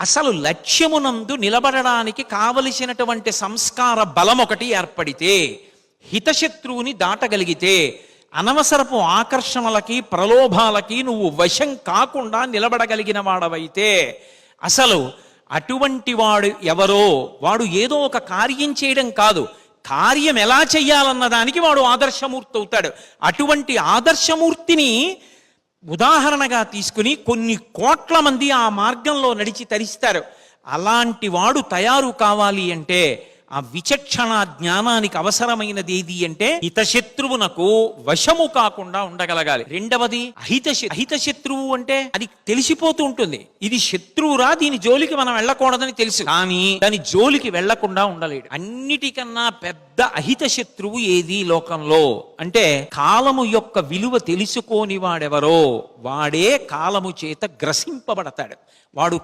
అసలు లక్ష్యమునందు నిలబడడానికి కావలసినటువంటి సంస్కార బలం ఒకటి ఏర్పడితే, హితశత్రువుని దాటగలిగితే, అనవసరపు ఆకర్షణలకి ప్రలోభాలకి నువ్వు వశం కాకుండా నిలబడగలిగిన వాడవైతే, అసలు అటువంటి వాడు ఎవరో, వాడు ఏదో ఒక కార్యం చేయడం కాదు, కార్యం ఎలా చెయ్యాలన్న దానికి వాడు ఆదర్శమూర్తి అవుతాడు. అటువంటి ఆదర్శమూర్తిని ఉదాహరణగా తీసుకుని కొన్ని కోట్ల మంది ఆ మార్గంలో నడిచి తరిస్తారు. అలాంటి వాడు తయారు కావాలి అంటే ఆ విచక్షణ జ్ఞానానికి అవసరమైనది ఏది అంటే హితశత్రువునకు వశము కాకుండా ఉండగలగాలి. రెండవది అహితశత్రువు అంటే అది తెలిసిపోతూ ఉంటుంది, ఇది శత్రువురా, దీని జోలికి మనం వెళ్ళకూడదని తెలుసు, కానీ దాని జోలికి వెళ్లకుండా ఉండలేడు. అన్నిటికన్నా పెద్ద అహిత శత్రువు ఏది లోకంలో అంటే కాలము యొక్క విలువ తెలుసుకోని వాడెవరో వాడే కాలము చేత గ్రసింపబడతాడు. వాడు